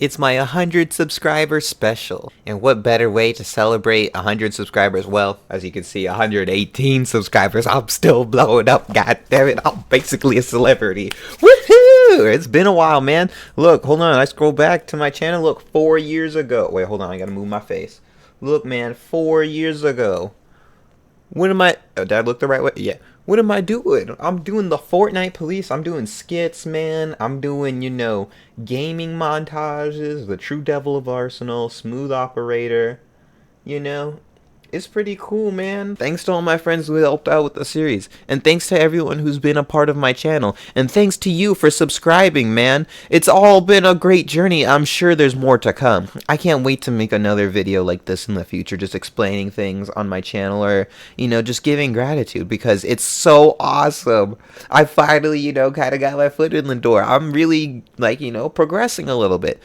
It's my 100 subscriber special. And what better way to celebrate 100 subscribers? Well, as you can see, 118 subscribers. I'm still blowing up. God damn it. I'm basically a celebrity. Woohoo! It's been a while, man. Look, hold on. I scroll back to my channel. Look, 4 years ago. Wait, hold on. I gotta move my face. Look, man, 4 years ago. What am I? Oh, did I look the right way? Yeah. What am I doing? I'm doing the Fortnite police. I'm doing skits, man. I'm doing, gaming montages, the True Devil of Arsenal, Smooth Operator. You know, it's pretty cool, man. Thanks to all my friends who helped out with the series. And thanks to everyone who's been a part of my channel. And thanks to you for subscribing, man. It's all been a great journey. I'm sure there's more to come. I can't wait to make another video like this in the future, just explaining things on my channel or, just giving gratitude because it's so awesome. I finally, kind of got my foot in the door. I'm really, progressing a little bit.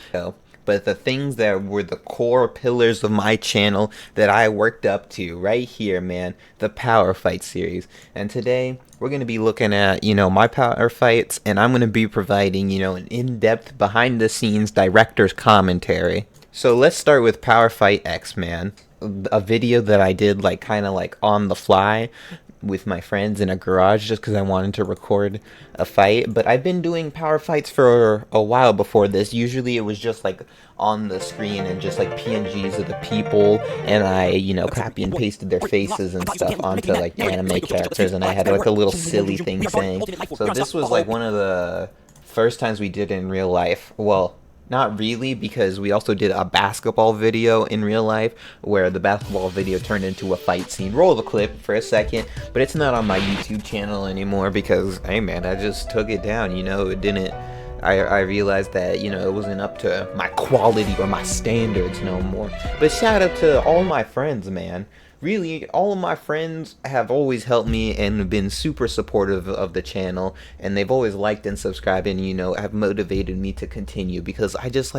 But the things that were the core pillars of my channel that I worked up to right here, man, the Power Fight series. And today we're going to be looking at, my Power Fights, and I'm going to be providing, an in-depth behind the scenes director's commentary. So let's start with Power Fight X, man. A video that I did kind of on the fly with my friends in a garage just because I wanted to record a fight. But I've been doing power fights for a while before this. Usually it was just on the screen and just PNGs of the people, and I copy and pasted their faces and stuff onto anime characters, and I had a little silly thing saying. So this was one of the first times we did it in real life. Well, not really, because we also did a basketball video in real life where the basketball video turned into a fight scene. Roll the clip for a second, but it's not on my YouTube channel anymore because, hey man, I just took it down, it didn't, I realized that, it wasn't up to my quality or my standards no more. But shout out to all my friends, man. Really, all of my friends have always helped me and been super supportive of the channel, and they've always liked and subscribed and, have motivated me to continue because I just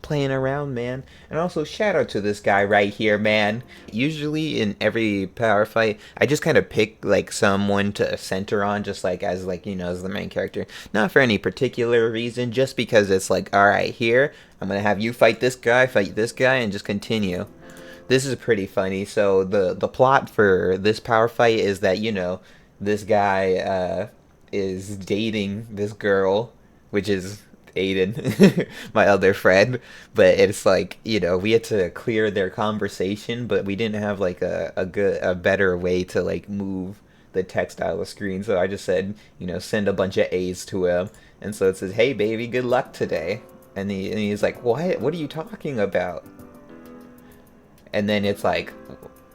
playing around, man. And also, shout out to this guy right here, man. Usually in every power fight, I just kind of pick someone to center on, just as as the main character. Not for any particular reason, just because it's alright, here, I'm gonna have you fight this guy, and just continue. This is pretty funny. So the plot for this power fight is that, this guy is dating this girl, which is Aiden, my other friend. But it's we had to clear their conversation, but we didn't have a better way to move the text out of the screen. So I just said, send a bunch of A's to him. And so it says, hey baby, good luck today. And he's like, what are you talking about? And then it's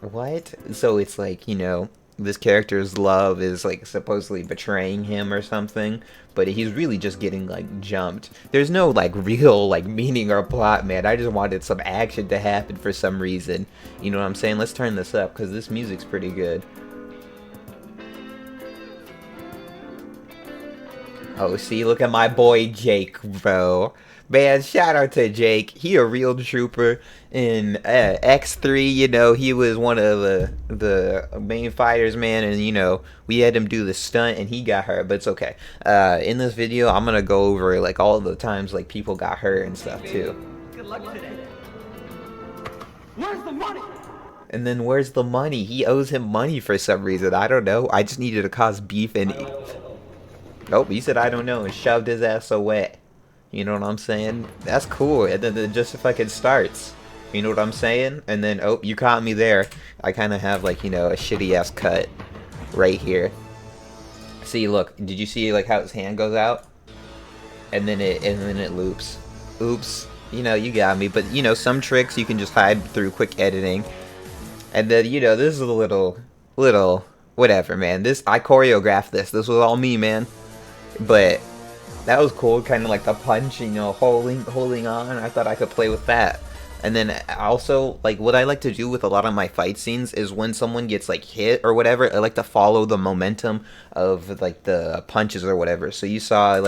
what? So it's this character's love is supposedly betraying him or something, but he's really just getting jumped. There's no real meaning or plot, man. I just wanted some action to happen for some reason. You know what I'm saying? Let's turn this up because this music's pretty good. Oh, see, look at my boy Jake, bro. Man, shout out to Jake. He a real trooper. In X3, he was one of the main fighters, man, and we had him do the stunt and he got hurt, but it's okay. In this video, I'm gonna go over all the times people got hurt and stuff too. Good luck today. Where's the money? And then where's the money? He owes him money for some reason. I don't know. I just needed to cause beef and nope, he said I don't know and shoved his ass away. You know what I'm saying? That's cool. And then it just fucking starts. You know what I'm saying? And then, oh, you caught me there. I kind of have a shitty ass cut right here. See, look, did you see how his hand goes out? And then it loops. Oops. You got me. But some tricks you can just hide through quick editing. And then this is a little whatever, man. I choreographed this. This was all me, man. But that was cool, kind of the punch, holding on. I thought I could play with that. And then also, what I like to do with a lot of my fight scenes is when someone gets hit or whatever, I like to follow the momentum of the punches or whatever. So you saw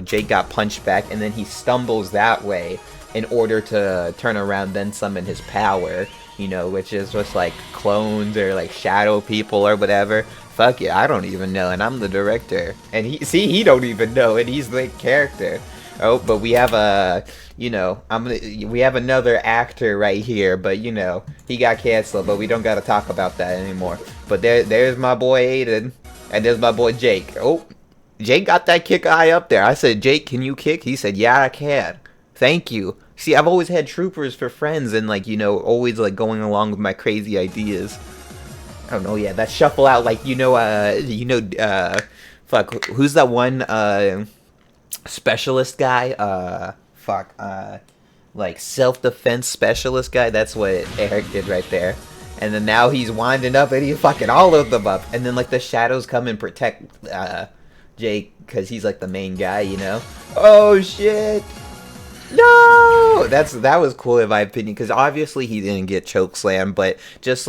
Jake got punched back and then he stumbles that way in order to turn around, then summon his power, which is just clones or shadow people or whatever. Fuck yeah, I don't even know, and I'm the director. And he don't even know, and he's the character. Oh, but we have a, we have another actor right here, but he got canceled, but we don't gotta talk about that anymore. But there's my boy Aiden, and there's my boy Jake. Oh, Jake got that kick eye up there. I said, Jake, can you kick? He said, yeah, I can. Thank you. See, I've always had troopers for friends, and always going along with my crazy ideas. I don't know, yeah, that shuffle out, fuck, who's that one, specialist guy? Like self-defense specialist guy? That's what Eric did right there. And then now he's winding up and he's fucking all of them up. And then, the shadows come and protect, Jake, because he's, the main guy, Oh, shit! No! That was cool in my opinion, because obviously he didn't get chokeslam, but just,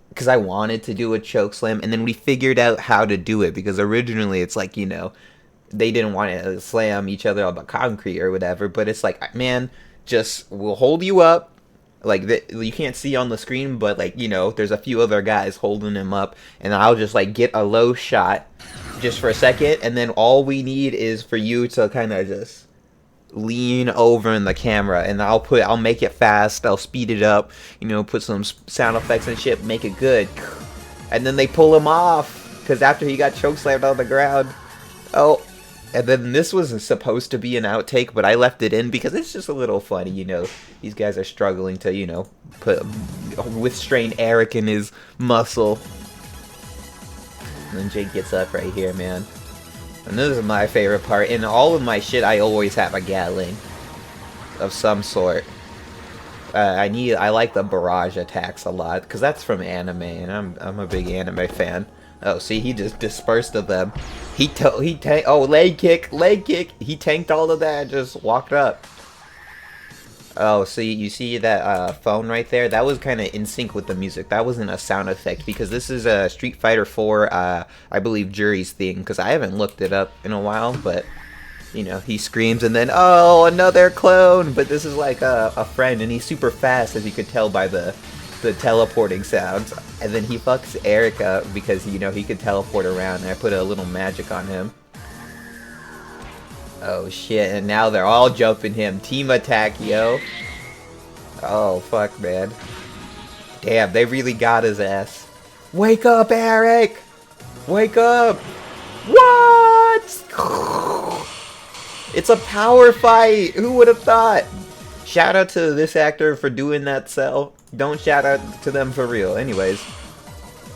because I wanted to do a chokeslam, and then we figured out how to do it, because originally it's they didn't want to slam each other on the concrete or whatever, but it's man, just, we'll hold you up, you can't see on the screen, but, there's a few other guys holding him up, and I'll just, get a low shot, just for a second, and then all we need is for you to kind of just lean over in the camera, and I'll make it fast, I'll speed it up, put some sound effects and shit, make it good, and then they pull him off, because after he got chokeslammed on the ground, oh, and then this was supposed to be an outtake, but I left it in because it's just a little funny, these guys are struggling to, restrain Eric in his muscle, and then Jake gets up right here, man. And this is my favorite part. In all of my shit, I always have a Gatling of some sort. I like the barrage attacks a lot, because that's from anime, and I'm a big anime fan. Oh, see, he just dispersed of them. Oh, leg kick. He tanked all of that and just walked up. Oh, see, you see that phone right there? That was kind of in sync with the music. That wasn't a sound effect, because this is a Street Fighter 4, I believe, Jury's thing, because I haven't looked it up in a while, but, he screams, and then, oh, another clone! But this is a friend, and he's super fast, as you could tell by the teleporting sounds. And then he fucks Eric up, because, he could teleport around, and I put a little magic on him. Oh shit, and now they're all jumping him. Team attack, yo. Oh, fuck, man. Damn, they really got his ass. Wake up, Eric! Wake up! What? It's a power fight! Who would have thought? Shout out to this actor for doing that cell. Don't shout out to them for real. Anyways.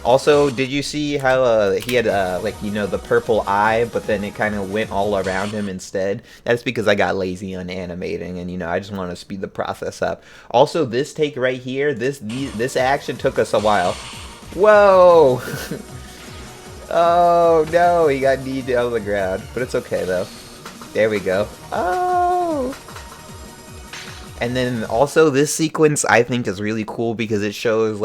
Also, did you see how he had, the purple eye, but then it kind of went all around him instead? That's because I got lazy on animating, and, I just want to speed the process up. Also, this take right here, this action took us a while. Whoa! Oh, no, he got kneed on the ground. But it's okay, though. There we go. Oh! And then, also, this sequence, I think, is really cool because it shows,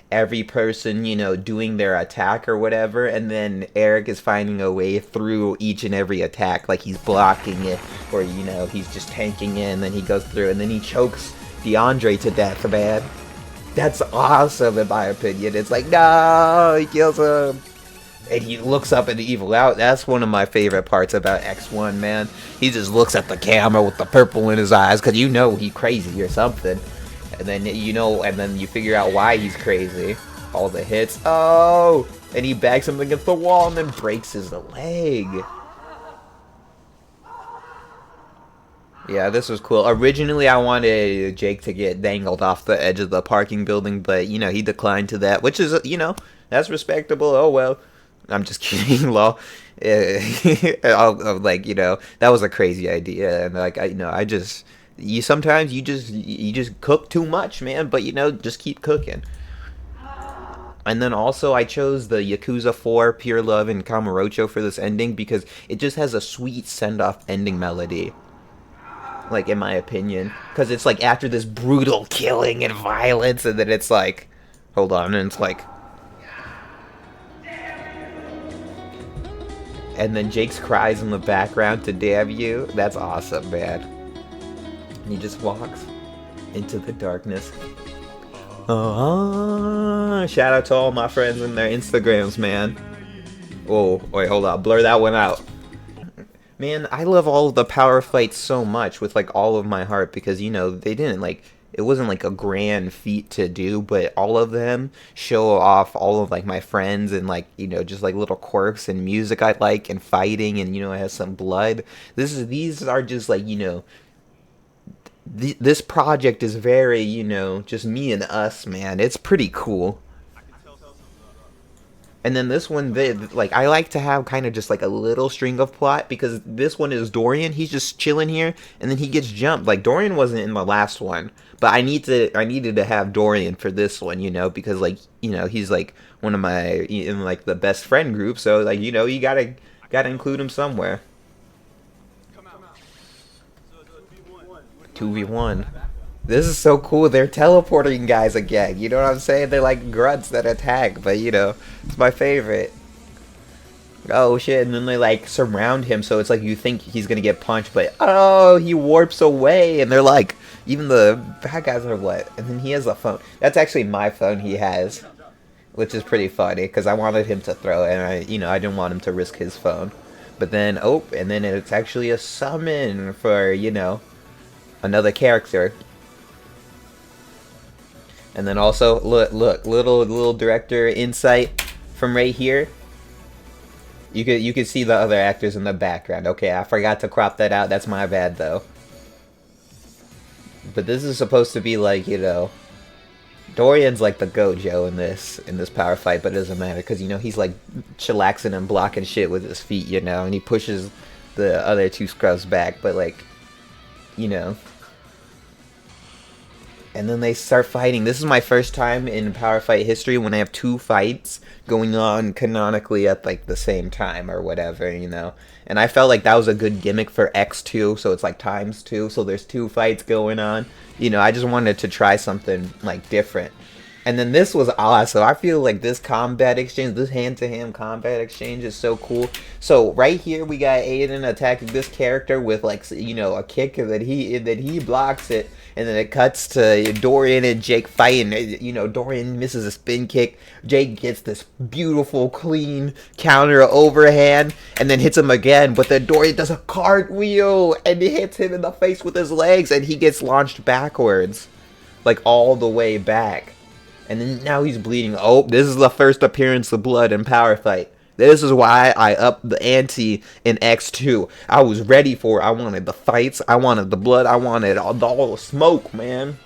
every person, doing their attack or whatever, and then Eric is finding a way through each and every attack, he's blocking it, or, he's just tanking it, and then he goes through, and then he chokes DeAndre to death, man. That's awesome, in my opinion. It's no, he kills him. And he looks up at the evil out. That's one of my favorite parts about X1, man. He just looks at the camera with the purple in his eyes, because he's crazy or something. And then, and then you figure out why he's crazy. All the hits. Oh! And he bags him against the wall and then breaks his leg. Yeah, this was cool. Originally, I wanted Jake to get dangled off the edge of the parking building, but, he declined to that, which is, that's respectable. Oh, well. I'm just kidding, lol. That was a crazy idea, and, sometimes you just cook too much, man, but just keep cooking. And then also I chose the Yakuza 4 Pure Love and Kamurocho for this ending because it just has a sweet send-off ending melody, in my opinion, because it's after this brutal killing and violence, and then it's hold on, and it's and then Jake's cries in the background to damn you. That's awesome, man. He just walks into the darkness. Shout out to all my friends and their Instagrams, man. Oh, wait, hold on. Blur that one out. Man, I love all of the power fights so much with like all of my heart because you know they didn't like it wasn't like a grand feat to do, but all of them show off all of like my friends and like you know just like little quirks and music I like and fighting and you know it has some blood. These are just like you know this project is very you know just me and us, man. It's pretty cool. And then this one, like I like to have kind of just like a little string of plot because this one is Dorian. He's just chilling here, and then he gets jumped. Like Dorian wasn't in the last one, but I needed to have Dorian for this one, you know, because like you know he's like one of my in like the best friend group. So like you know you gotta include him somewhere. 2v1. This is so cool. They're teleporting guys again. You know what I'm saying? They're like grunts that attack, but you know, it's my favorite. Oh shit, and then they like surround him so it's like you think he's gonna get punched, but oh, he warps away, and they're like, even the bad guys are what? And then he has a phone. That's actually my phone he has, which is pretty funny because I wanted him to throw it, and you know, I didn't want him to risk his phone. But then, oh, and then it's actually a summon for, you know, another character. And then also, look, little director insight from right here. You could see the other actors in the background. Okay, I forgot to crop that out. That's my bad though. But this is supposed to be like, you know, Dorian's like the Gojo in this power fight, but it doesn't matter because you know he's like chillaxing and blocking shit with his feet, you know, and he pushes the other two scrubs back, but like, you know. And then they start fighting. This is my first time in Power Fight history when I have two fights going on canonically at like the same time or whatever, you know. And I felt like that was a good gimmick for X2, so it's like times two, so there's two fights going on. You know, I just wanted to try something like different. And then this was awesome. I feel like this combat exchange, this hand-to-hand combat exchange is so cool. So right here we got Aiden attacking this character with like you know a kick that he blocks it, and then it cuts to Dorian and Jake fighting. You know, Dorian misses a spin kick. Jake gets this beautiful clean counter overhand, and then hits him again. But then Dorian does a cartwheel and he hits him in the face with his legs, and he gets launched backwards, like all the way back. And then now he's bleeding. Oh, this is the first appearance of blood in Power Fight. This is why I upped the ante in X2. I was ready for it. I wanted the fights. I wanted the blood. I wanted all the smoke, man.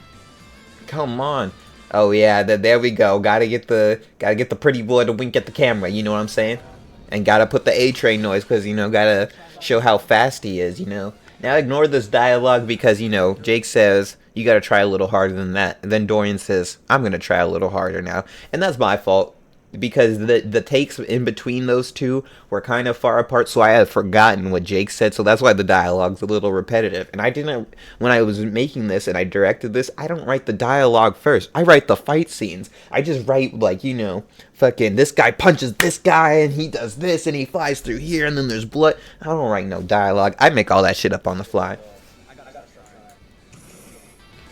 Come on. Oh yeah, there we go. Gotta get the pretty boy to wink at the camera. You know what I'm saying? And gotta put the A-Train noise because you know gotta show how fast he is. You know. Now ignore this dialogue because you know Jake says you gotta try a little harder than that. And then Dorian says, I'm gonna try a little harder now. And that's my fault. Because the takes in between those two were kind of far apart, so I had forgotten what Jake said, so that's why the dialogue's a little repetitive. And I didn't, when I was making this and I directed this, I don't write the dialogue first. I write the fight scenes. I just write, like, you know, fucking this guy punches this guy, and he does this, and he flies through here, and then there's blood. I don't write no dialogue. I make all that shit up on the fly.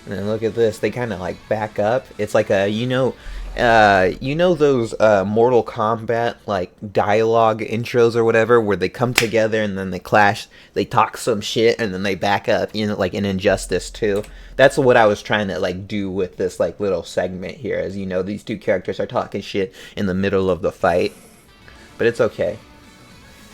And then look at this. They kind of like back up. It's like a, you know those Mortal Kombat like dialogue intros or whatever where they come together and then they clash, they talk some shit and then they back up, you know, like in Injustice 2. That's what I was trying to like do with this like little segment here, as you know these two characters are talking shit in the middle of the fight. But it's okay.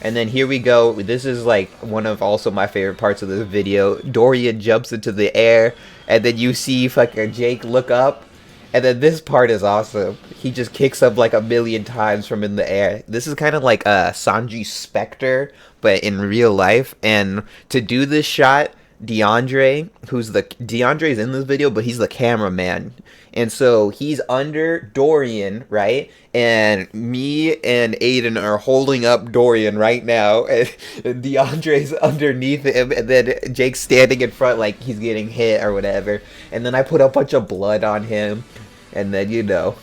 And then here we go. This is like one of also my favorite parts of this video. Dorian jumps into the air, and then you see fucking Jake look up. And then this part is awesome. He just kicks up like a million times from in the air. This is kind of like Sanji Spectre, but in real life. And to do this shot, DeAndre's in this video, but he's the cameraman. And so he's under Dorian, right? And me and Aiden are holding up Dorian right now. And DeAndre's underneath him. And then Jake's standing in front like he's getting hit or whatever. And then I put a bunch of blood on him. And then, you know,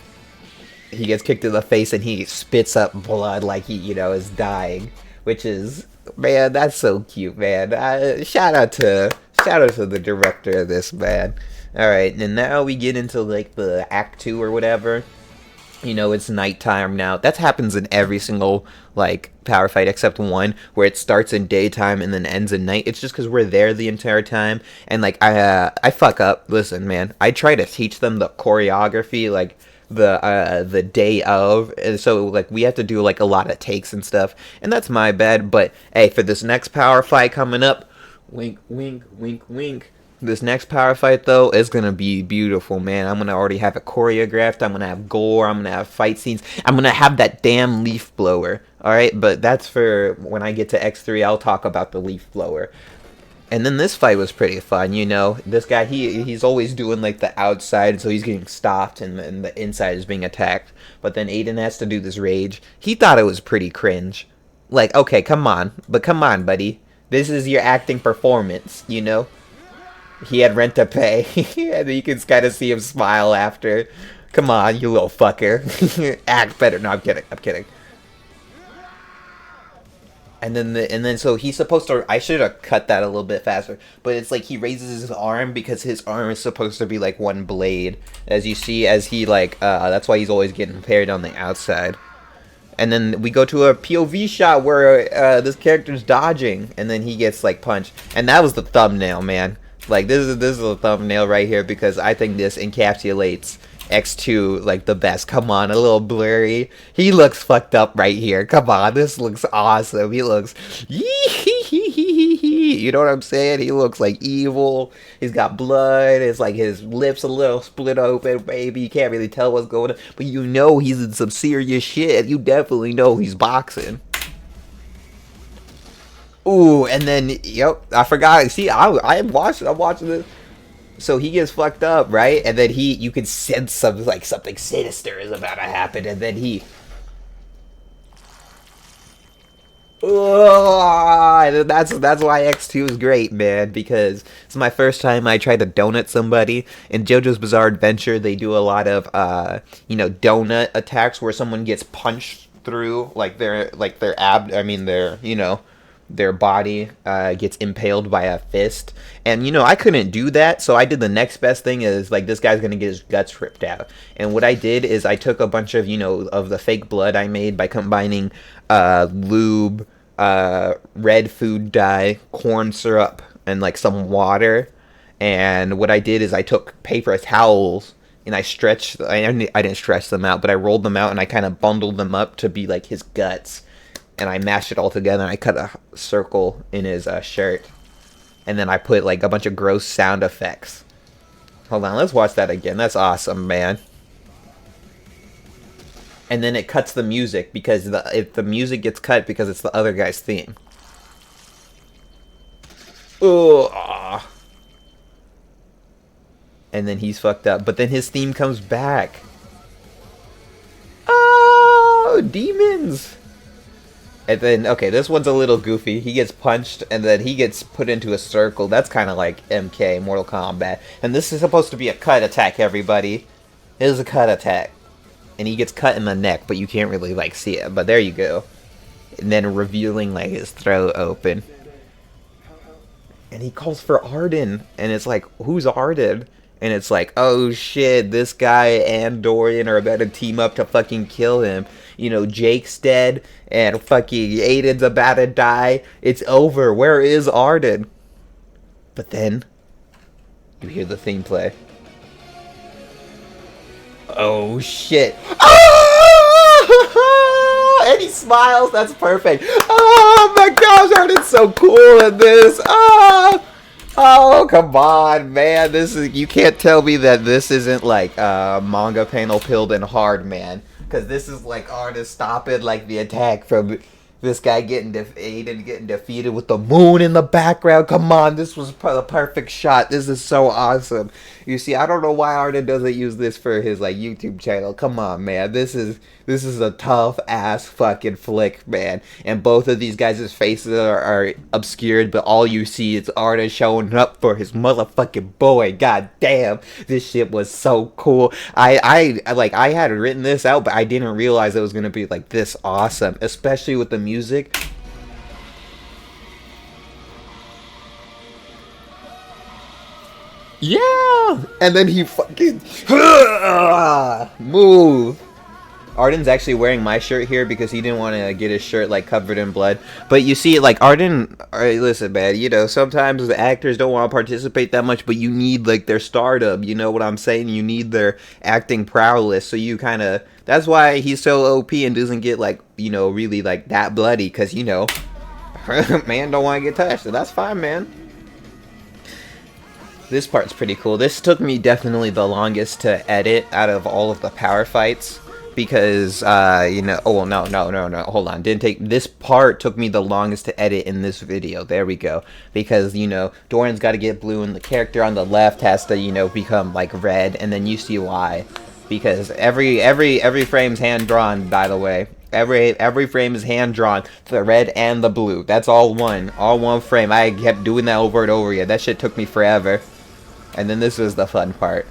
he gets kicked in the face and he spits up blood like he, you know, is dying. Which is, man, that's so cute, man. Shout out to the director of this, man. Alright, and now we get into like the Act 2 or whatever. You know, it's nighttime now. That happens in every single like power fight except one where it starts in daytime and then ends at night. It's just because we're there the entire time. And like I fuck up. Listen, man, I try to teach them the choreography like the day of, and so like we have to do like a lot of takes and stuff, and that's my bad. But hey, for this next power fight coming up, wink, wink, wink, wink. This next power fight though is gonna be beautiful, man. I'm gonna already have it choreographed. I'm gonna have gore. I'm gonna have fight scenes. I'm gonna have that damn leaf blower. All right, but that's for when I get to X3. I'll talk about the leaf blower. And then this fight was pretty fun, you know. This guy, he's always doing like the outside, so he's getting stopped, and the inside is being attacked. But then Aiden has to do this rage. He thought it was pretty cringe. Like, okay, come on, but come on, buddy. This is your acting performance, you know. He had rent to pay, and you can kind of see him smile after. Come on, you little fucker. Act better. No, I'm kidding. I'm kidding. And then so he's supposed to. I should have cut that a little bit faster, but it's like he raises his arm because his arm is supposed to be like one blade, as you see, as he like. That's why he's always getting parried on the outside. And then we go to a POV shot where this character's dodging, and then he gets like punched, and that was the thumbnail, man. Like this is a thumbnail right here because I think this encapsulates X2 like the best. Come on, a little blurry. He looks fucked up right here. Come on, this looks awesome. He looks you know what I'm saying? He looks like evil. He's got blood. It's like his lips a little split open, baby. You can't really tell what's going on, but you know he's in some serious shit. You definitely know he's boxing. Ooh, and then, yep, I forgot. See, I'm watching this. So he gets fucked up, right? And then you can sense something sinister is about to happen, and then and that's why X2 is great, man, because it's my first time I tried to donut somebody. In JoJo's Bizarre Adventure, they do a lot of, donut attacks where someone gets punched through, their body gets impaled by a fist. And I couldn't do that, so I did the next best thing is like this guy's gonna get his guts ripped out. And what I did is I took a bunch of of the fake blood I made by combining lube, red food dye, corn syrup, and like some water. And what I did is I took paper towels and I didn't stretch them out, but I rolled them out and I kind of bundled them up to be like his guts. And I mashed it all together, and I cut a circle in his shirt. And then I put, like, a bunch of gross sound effects. Hold on, let's watch that again. That's awesome, man. And then it cuts the music, because if the music gets cut because it's the other guy's theme. Ooh. And then he's fucked up. But then his theme comes back. Oh, demons! And then, okay, this one's a little goofy. He gets punched, and then he gets put into a circle. That's kind of like MK, Mortal Kombat. And this is supposed to be a cut attack, everybody. It is a cut attack. And he gets cut in the neck, but you can't really, like, see it. But there you go. And then revealing, like, his throat open. And he calls for Arden. And it's like, who's Arden? And it's like, oh shit, this guy and Dorian are about to team up to fucking kill him. Jake's dead, and fucking Aiden's about to die. It's over. Where is Arden? But then, you hear the theme play. Oh shit. Ah! And he smiles. That's perfect. Oh my gosh, Arden's so cool in this. Ah! Oh, come on, man. You can't tell me that this isn't like manga panel pilled and hard, man. Because this is like artists stopping like the attack from this guy getting defeated with the moon in the background. Come on, this was the perfect shot. This is so awesome. You see, I don't know why Arden doesn't use this for his like YouTube channel. Come on, man. This is a tough ass fucking flick, man. And both of these guys' faces are obscured, but all you see is Arden showing up for his motherfucking boy. God damn, this shit was so cool. I had written this out, but I didn't realize it was gonna be like this awesome, especially with the music. Yeah! And then he fucking move. Arden's actually wearing my shirt here because he didn't want to get his shirt like covered in blood. But you see, like Arden, alright, listen, man. You know, sometimes the actors don't want to participate that much, but you need like their stardom. You know what I'm saying? You need their acting prowess. So you kind of that's why he's so OP and doesn't get like really like that bloody because man don't want to get touched. So that's fine, man. This part's pretty cool. This took me definitely the longest to edit out of all of the power fights. Because oh well, no, hold on, didn't take this part took me the longest to edit in this video. There we go. Because Doran's got to get blue and the character on the left has to become like red, and then you see why. Because every frame's hand drawn, by the way. Every frame is hand drawn, the red and the blue. That's all one frame. I kept doing that over and over again. That shit took me forever. And then this was the fun part.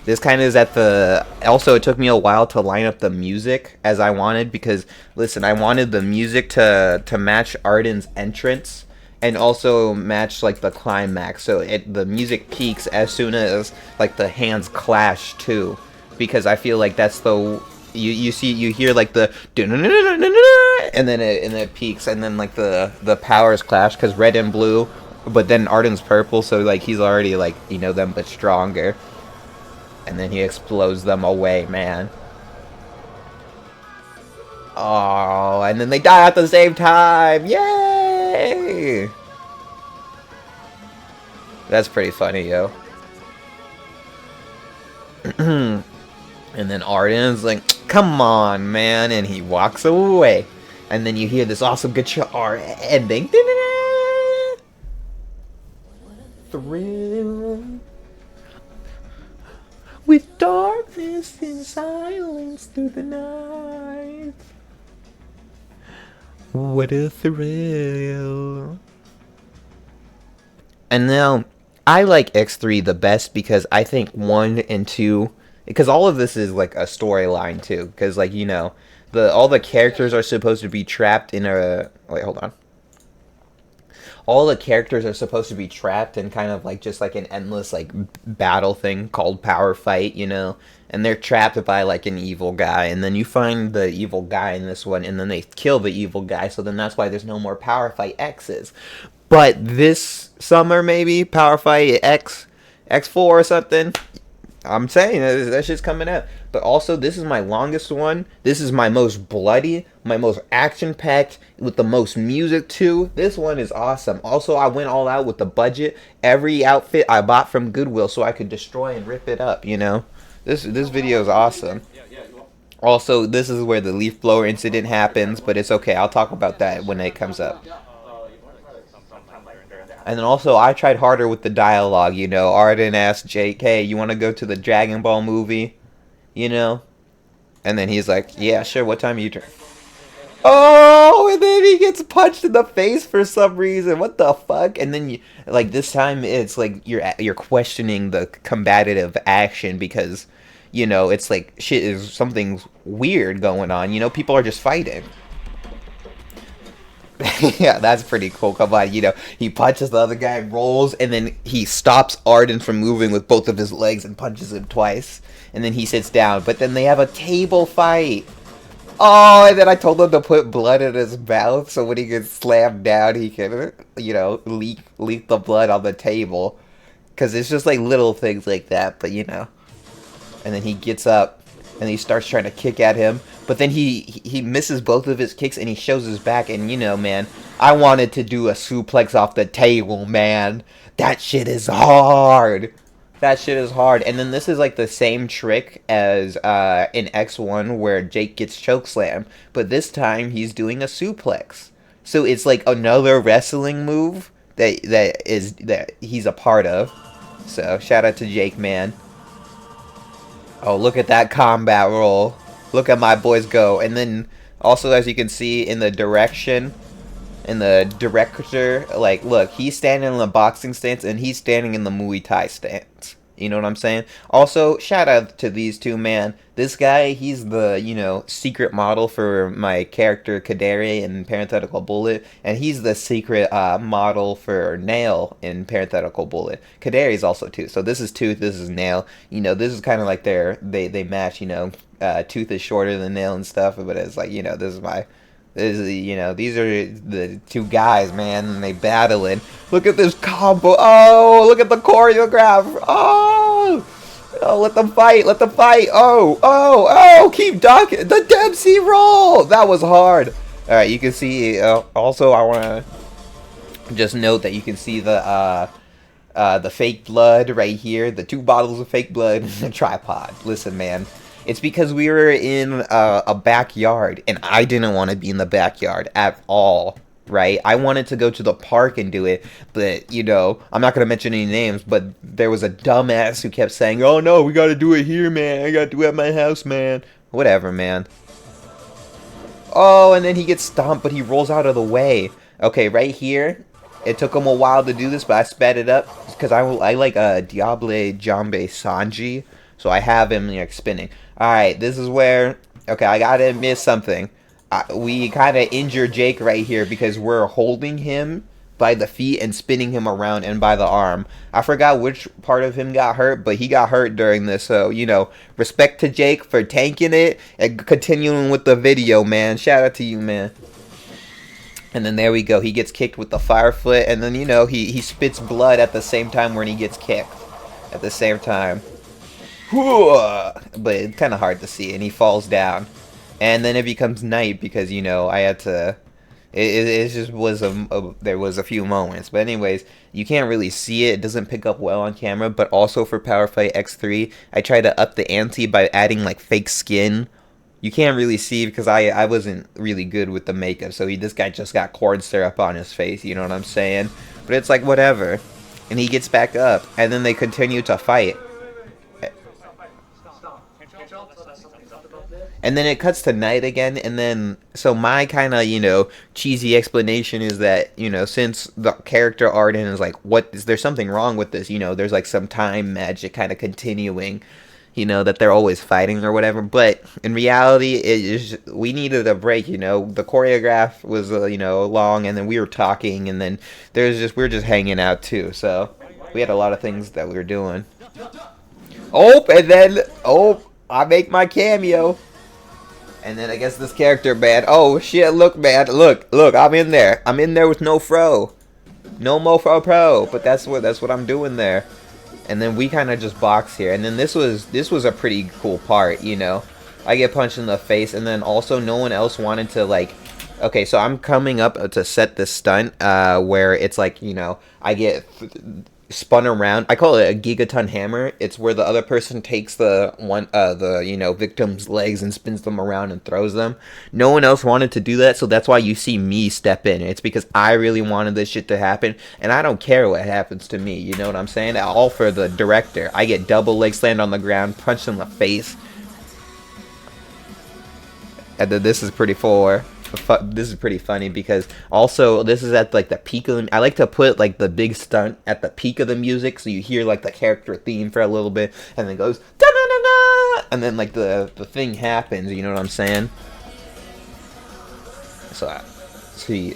This kind of is at the... Also, it took me a while to line up the music as I wanted because, listen, I wanted the music to match Arden's entrance and also match, like, the climax. So the music peaks as soon as, like, the hands clash, too. Because I feel like that's the... You hear, like, the... And then it peaks, and then, like, the powers clash because red and blue, but then Arden's purple, so, like, he's already, like, them but stronger. And then he explodes them away, man. Oh, and then they die at the same time. Yay! That's pretty funny, yo. And then Arden's like, come on, man. And he walks away. And then you hear this awesome guitar ending. Thrill. With darkness and silence through the night. What a thrill. And now, I like X3 the best because I think 1 and 2... Because all of this is like a storyline too. Because like, all the characters are supposed to be trapped in a... Wait, hold on. All the characters are supposed to be trapped in kind of like just like an endless like battle thing called Power Fight, and they're trapped by like an evil guy, and then you find the evil guy in this one, and then they kill the evil guy, so then that's why there's no more Power Fight X's. But this summer maybe Power Fight X4 or something. I'm saying that shit's coming out. But also, this is my longest one. This is my most bloody, my most action-packed, with the most music too. This one is awesome. Also, I went all out with the budget. Every outfit I bought from Goodwill so I could destroy and rip it up, This video is awesome. Also, this is where the leaf blower incident happens, but it's okay. I'll talk about that when it comes up. And then also, I tried harder with the dialogue, Arden asked Jake, hey, you want to go to the Dragon Ball movie? And then he's like, yeah, sure, what time are you Oh, and then he gets punched in the face for some reason. What the fuck? And then, this time, it's like, you're questioning the combative action because, it's like, shit is something weird going on. People are just fighting. Yeah, that's pretty cool. Come on, he punches the other guy, rolls, and then he stops Arden from moving with both of his legs and punches him twice. And then he sits down. But then they have a table fight. Oh, and then I told him to put blood in his mouth so when he gets slammed down, he can, leak the blood on the table. Because it's just like little things like that, but And then he gets up and he starts trying to kick at him. But then he misses both of his kicks and he shows his back. And, man, I wanted to do a suplex off the table, man. That shit is hard. That shit is hard. And then this is like the same trick as in X1 where Jake gets chokeslammed. But this time he's doing a suplex. So it's like another wrestling move that he's a part of. So shout out to Jake, man. Oh, look at that combat roll. Look at my boys go. And then also, as you can see in the director, like, look, he's standing in the boxing stance and he's standing in the Muay Thai stance. You know what I'm saying? Also, shout out to these two, man. This guy, he's the, secret model for my character Kaderi in Parenthetical Bullet. And he's the secret model for Nail in Parenthetical Bullet. Kaderi's also too. So this is Tooth, this is Nail. This is kind of like they match, tooth is shorter than nail and stuff. But it's like, you know, these are the two guys, man, and they battling. Look at this combo. Oh, look at the choreograph. Oh, let them fight. Let them fight. Oh, keep ducking. The Dempsey roll. That was hard. All right, you can see. Also, I want to just note that you can see the fake blood right here. The 2 bottles of fake blood in the tripod. Listen, man. It's because we were in a backyard, and I didn't want to be in the backyard at all, right? I wanted to go to the park and do it, but, you know, I'm not going to mention any names, but there was a dumbass who kept saying, oh, no, we got to do it here, man. I got to do it at my house, man. Whatever, man. Oh, and then he gets stomped, but he rolls out of the way. Okay, right here, it took him a while to do this, but I sped it up because I like Diable Jambe Sanji, so I have him like spinning. Alright, this is where, okay, I gotta admit something. We kind of injured Jake right here because we're holding him by the feet and spinning him around and by the arm. I forgot which part of him got hurt, but he got hurt during this. So, you know, respect to Jake for tanking it and continuing with the video, man. Shout out to you, man. And then there we go. He gets kicked with the fire foot, and then, you know, he spits blood at the same time when he gets kicked. At the same time. But it's kind of hard to see, and he falls down. And then it becomes night because, you know, I had to... It just was there was a few moments. But anyways, you can't really see it. It doesn't pick up well on camera. But also for Power Fight X3, I tried to up the ante by adding, like, fake skin. You can't really see because I wasn't really good with the makeup. So this guy just got corn syrup on his face, you know what I'm saying? But it's like, whatever. And he gets back up. And then they continue to fight. And then it cuts to night again, and then, so my kind of, you know, cheesy explanation is that, you know, since the character Arden is like, is there something wrong with this? You know, there's like some time magic kind of continuing, you know, that they're always fighting or whatever. But in reality, we needed a break, you know. The choreograph was, you know, long, and then we were talking, and then we were just hanging out too. So we had a lot of things that we were doing. Oh, and then, I make my cameo. And then I guess this character, man. Oh shit! Look, man. Look. I'm in there. I'm in there with no fro, no mofo pro. But that's what I'm doing there. And then we kind of just box here. And then this was a pretty cool part, you know. I get punched in the face, and then also no one else wanted to like. Okay, so I'm coming up to set this stunt where it's like, you know, I get spun around. I call it a gigaton hammer. It's where the other person takes the you know, victim's legs and spins them around and throws them. No one else wanted to do that, so that's why you see me step in. It's because I really wanted this shit to happen, and I don't care what happens to me. You know what I'm saying? All for the director. I get double leg slammed on the ground, punched in the face, and then this is pretty funny because also this is at like the peak of the, I like to put like the big stunt at the peak of the music, so you hear like the character theme for a little bit, and then it goes da da da da, and then like the thing happens. You know what I'm saying? So see,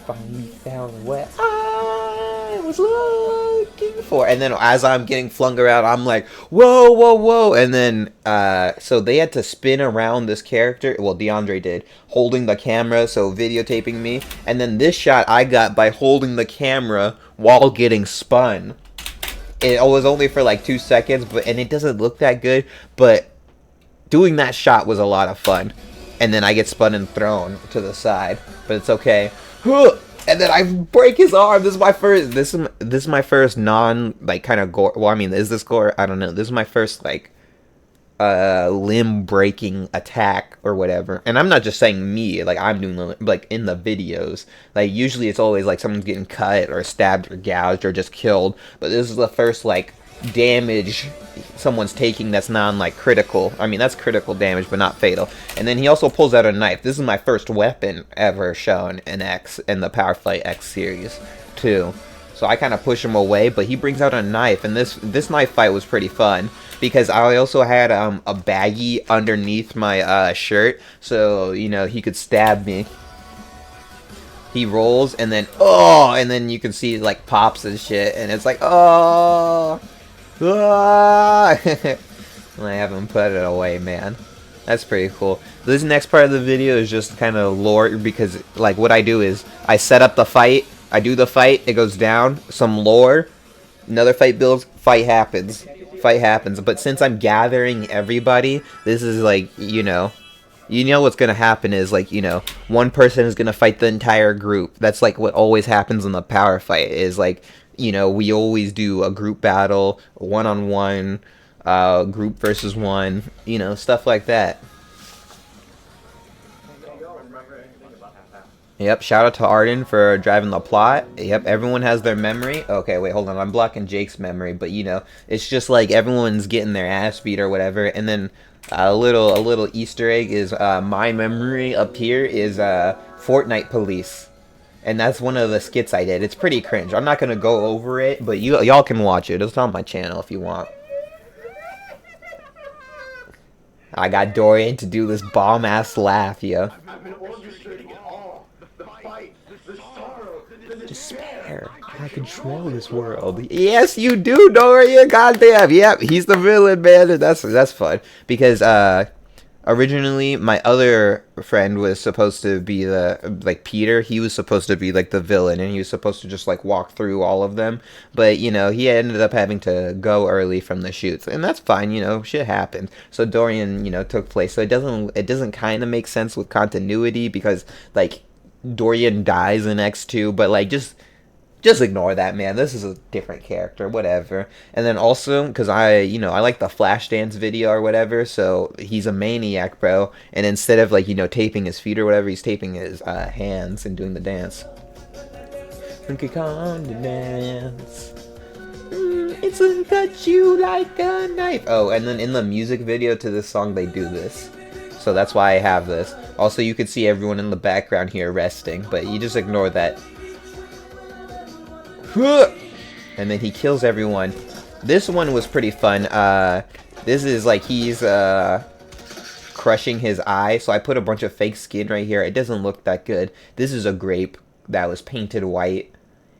finally found what I was looking for. And then as I'm getting flung around, I'm like, whoa. And then, so they had to spin around this character. Well, DeAndre did, holding the camera, so videotaping me. And then this shot I got by holding the camera while getting spun. It was only for like 2 seconds, and it doesn't look that good, but doing that shot was a lot of fun. And then I get spun and thrown to the side, but it's okay. And then I break his arm. This is my first non, like, kind of gore. Well, I mean, is this gore? I don't know. This is my first like limb breaking attack or whatever. And I'm not just saying me, like I'm doing like in the videos. Like usually it's always like someone's getting cut or stabbed or gouged or just killed. But this is the first like damage someone's taking that's like critical. I mean, that's critical damage but not fatal. And then he also pulls out a knife. This is my first weapon ever shown in the Power Fight X series too. So I kind of push him away, but he brings out a knife, and this knife fight was pretty fun because I also had a baggie underneath my shirt, so you know he could stab me. He rolls, and then and then you can see like pops and shit, and it's like And I haven't put it away, man. That's pretty cool. This next part of the video is just kind of lore, because like what I do is I set up the fight, I do the fight, it goes down, some lore, another fight builds, fight happens. But since I'm gathering everybody, this is like, you know what's gonna happen is, like, one person is gonna fight the entire group. That's like what always happens in the power fight, is like, we always do a group battle, one-on-one, group versus one, stuff like that. Yep, shout out to Arden for driving the plot. Yep, everyone has their memory. Okay, wait, hold on. I'm blocking Jake's memory, but it's just like everyone's getting their ass beat or whatever. And then a little Easter egg is my memory up here is Fortnite Police. And that's one of the skits I did. It's pretty cringe. I'm not going to go over it, but y'all can watch it. It's on my channel if you want. I got Dorian to do this bomb-ass laugh, yo. Despair. I control this world. Yes, you do, Dorian. Goddamn. Yep, he's the villain, man. That's fun. Because originally my other friend was supposed to be Peter. He was supposed to be like the villain, and he was supposed to just like walk through all of them. But he ended up having to go early from the shoots, and that's fine. Shit happens. So Dorian, took place. So it doesn't kind of make sense with continuity, because like Dorian dies in X2, but like just ignore that, man. This is a different character, whatever. And then also, because I like the Flashdance video or whatever, so he's a maniac, bro. And instead of like taping his feet or whatever, he's taping his hands and doing the dance. Dance. It's cut you like a knife. Oh, and then in the music video to this song, they do this. So that's why I have this. Also, you can see everyone in the background here resting, but you just ignore that. And then he kills everyone. This one was pretty fun. This is like he's crushing his eye, so I put a bunch of fake skin right here. It doesn't look that good. This is a grape that was painted white,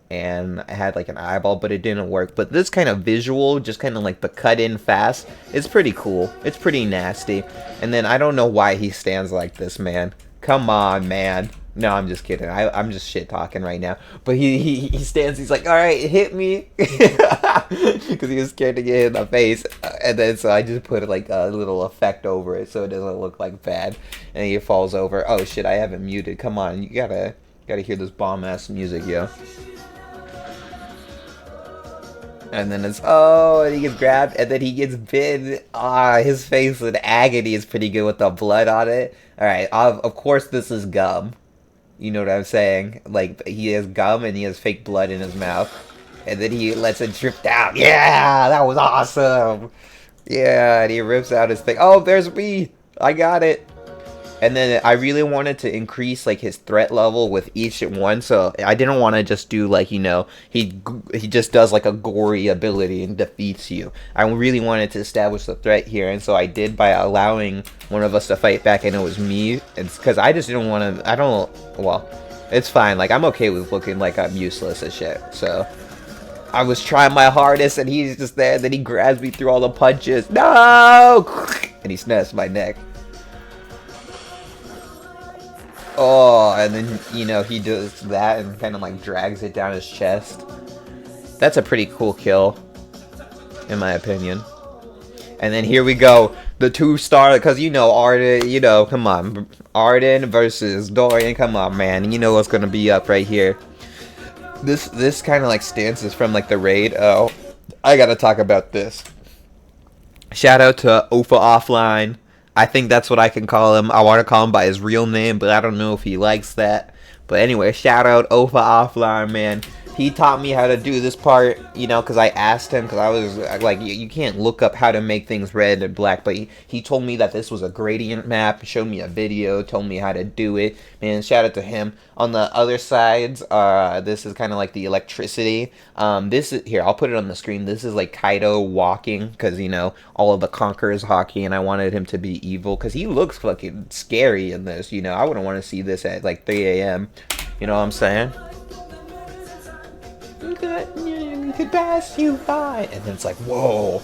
and I had like an eyeball, but it didn't work. But this kind of visual, just kind of like the cut in fast, it's pretty cool. It's pretty nasty. And then I don't know why he stands like this, man. Come on, man. No, I'm just kidding. I'm just shit talking right now. But he stands, he's like, alright, hit me. Because he was scared to get hit in the face. And then so I just put like a little effect over it so it doesn't look like bad. And he falls over. Oh shit, I haven't muted. Come on, you gotta hear this bomb ass music, yo. And then it's, oh, and he gets grabbed, and then he gets bitten. His face in agony is pretty good with the blood on it. Alright, of course this is gum. You know what I'm saying? Like, he has gum and he has fake blood in his mouth. And then he lets it drip down. Yeah, that was awesome. Yeah, and he rips out his thing. Oh, there's me. I got it. And then I really wanted to increase like his threat level with each one, so I didn't want to just do like, he just does like a gory ability and defeats you. I really wanted to establish the threat here, and so I did by allowing one of us to fight back, and it was me. It's because I just didn't want to. Well, it's fine. Like, I'm okay with looking like I'm useless as shit. So I was trying my hardest, and he's just there. And then he grabs me through all the punches. No, and he snaps my neck. Oh, and then, he does that and kind of like drags it down his chest. That's a pretty cool kill, in my opinion. And then here we go, the 2-star, because Arden, come on. Arden versus Dorian, come on, man. You know what's going to be up right here. This kind of like stances from like the raid. Oh, I got to talk about this. Shout out to Ofa Offline. I think that's what I can call him. I want to call him by his real name, but I don't know if he likes that. But anyway, shout out Ofa Offline, man. He taught me how to do this part, because I asked him, because I was like, you can't look up how to make things red and black, but he told me that this was a gradient map, showed me a video, told me how to do it. Man, shout out to him. On the other sides, this is kind of like the electricity. This is, here, I'll put it on the screen. This is like Kaido walking, because, all of the Conquerors hockey, and I wanted him to be evil, because he looks fucking scary in this, I wouldn't want to see this at like 3 a.m. You know what I'm saying? Could pass you by, and then it's like, whoa.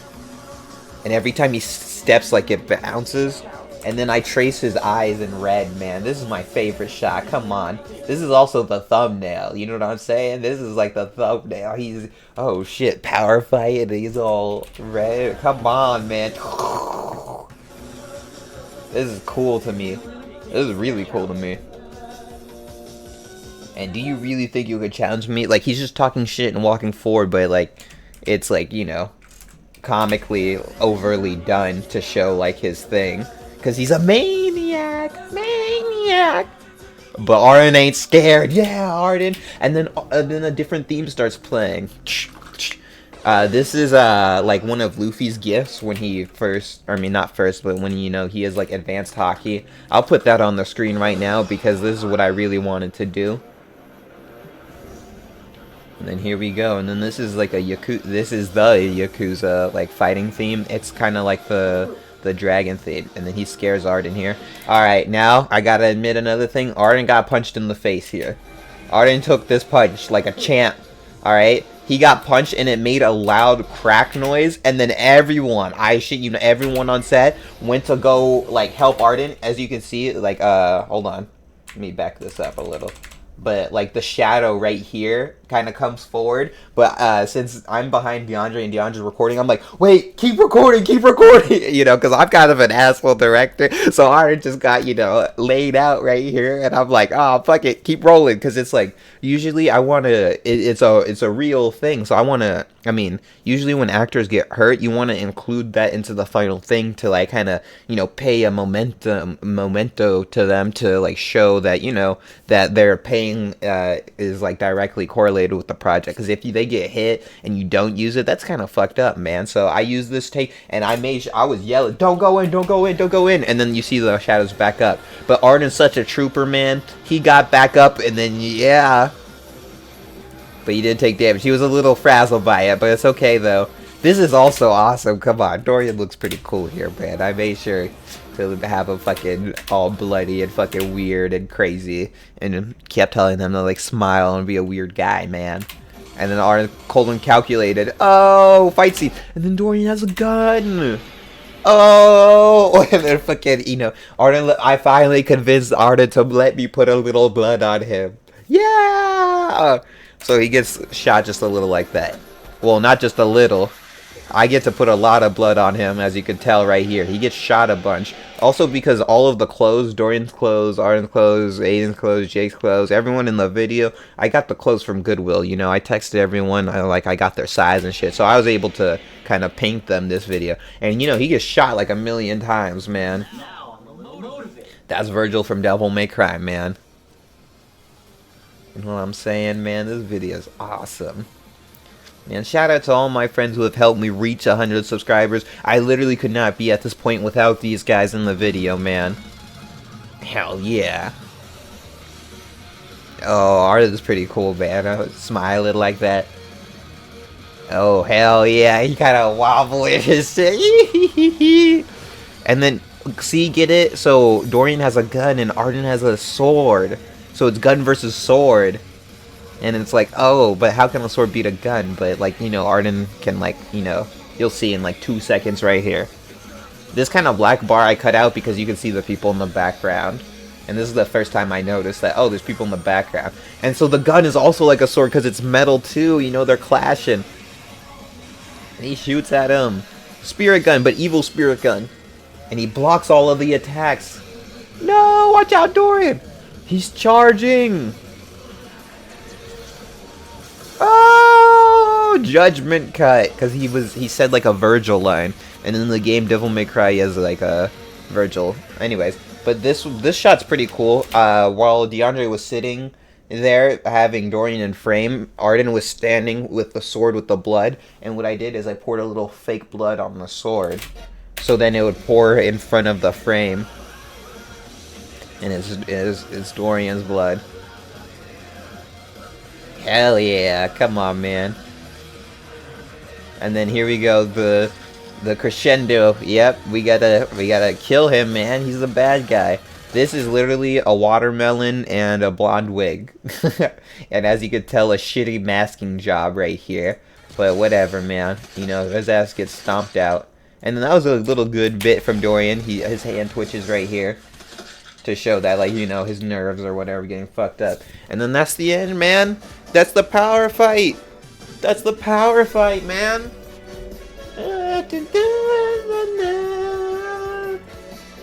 and every time he steps, like, it bounces. And then I trace his eyes in red, man. This is my favorite shot. Come on. This is also the thumbnail. You know what I'm saying? This is like the thumbnail. He's, oh shit, power fight, and he's all red. Come on, man. This is cool to me. This is really cool to me. And do you really think you could challenge me? Like, he's just talking shit and walking forward, but like, it's like, you know, comically overly done to show like his thing. Because he's a maniac. But Arden ain't scared. Yeah, Arden. And then a different theme starts playing. This is like one of Luffy's gifts when he first, I mean not first, but when, you know, he is like advanced hockey. I'll put that on the screen right now because this is what I really wanted to do. And then here we go. And then this is like this is the Yakuza like fighting theme. It's kind of like the dragon theme. And then he scares Arden here. Alright, now I gotta admit another thing. Arden got punched in the face here. Arden took this punch like a champ. Alright? He got punched and it made a loud crack noise, and then everyone, I shit you know, everyone on set went to go like help Arden. As you can see, like hold on. Let me back this up a little. But like the shadow right here kind of comes forward, but since I'm behind DeAndre and DeAndre's recording, I'm like, wait, keep recording, you know, because I'm kind of an asshole director. So Arden just got, you know, laid out right here, and I'm like, oh fuck it, keep rolling, because it's like usually I want to, it's a real thing, so I want to. I mean, usually when actors get hurt, you want to include that into the final thing to like kind of, you know, pay a memento to them to like show that, you know, that their pain is like directly correlated with the project. Because if they get hit and you don't use it, that's kind of fucked up, man. So I used this take and I made sure I was yelling, don't go in, don't go in, don't go in. And then you see the shadows back up. But Arden's such a trooper, man. He got back up and then, yeah. But he did take damage. He was a little frazzled by it, but it's okay, though. This is also awesome. Come on. Dorian looks pretty cool here, man. I made sure to have him fucking all bloody and fucking weird and crazy. And kept telling them to, like, smile and be a weird guy, man. And then Arden, cold and calculated. Oh, fight scene. And then Dorian has a gun. Oh, and then fucking, you know, Arden, I finally convinced Arden to let me put a little blood on him. Yeah! So he gets shot just a little like that. Well, not just a little. I get to put a lot of blood on him, as you can tell right here. He gets shot a bunch. Also because all of the clothes, Dorian's clothes, Arden's clothes, Aiden's clothes, Jake's clothes, everyone in the video, I got the clothes from Goodwill. You know, I texted everyone, I got their size and shit. So I was able to kind of paint them this video. And, you know, he gets shot like a million times, man. That's Virgil from Devil May Cry, man. You know what I'm saying, man? This video is awesome. Man, shout out to all my friends who have helped me reach 100 subscribers. I literally could not be at this point without these guys in the video, man. Hell yeah. Oh, Arden is pretty cool, man. I was smiling like that. Oh, hell yeah. He kind of wobbling his shit. And then, see, get it? So, Dorian has a gun and Arden has a sword. So it's gun versus sword. And it's like, oh, but how can a sword beat a gun? But, like, you know, Arden can, like, you know, you'll see in, like, 2 seconds right here. This kind of black bar I cut out because you can see the people in the background. And this is the first time I noticed that, oh, there's people in the background. And so the gun is also like a sword because it's metal, too. You know, they're clashing. And he shoots at him. Spirit gun, but evil spirit gun. And he blocks all of the attacks. No, watch out, Dorian! He's charging! Oh! Judgment cut! Because he said like a Virgil line. And in the game Devil May Cry he has like a Virgil. Anyways, but this shot's pretty cool. While DeAndre was sitting there having Dorian in frame, Arden was standing with the sword with the blood. And what I did is I poured a little fake blood on the sword. So then it would pour in front of the frame. And it's Dorian's blood. Hell yeah, come on, man. And then here we go, the crescendo. Yep, we gotta kill him, man. He's the bad guy. This is literally a watermelon and a blonde wig. And as you can tell, a shitty masking job right here. But whatever, man. You know, his ass gets stomped out. And then that was a little good bit from Dorian. His hand twitches right here to show that, like, you know, his nerves or whatever getting fucked up. And then that's the end, man. That's the power fight. That's the power fight, man.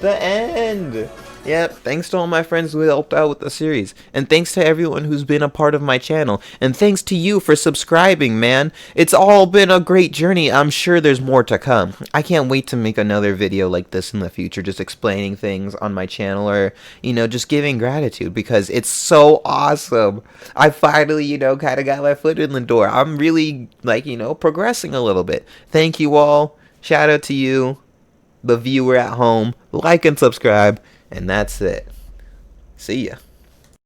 The end. Yep, thanks to all my friends who helped out with the series. And thanks to everyone who's been a part of my channel. And thanks to you for subscribing, man. It's all been a great journey. I'm sure there's more to come. I can't wait to make another video like this in the future, just explaining things on my channel, or, you know, just giving gratitude, because it's so awesome. I finally, you know, kind of got my foot in the door. I'm really, like, you know, progressing a little bit. Thank you all. Shout out to you, the viewer at home. Like and subscribe. And that's it. See ya.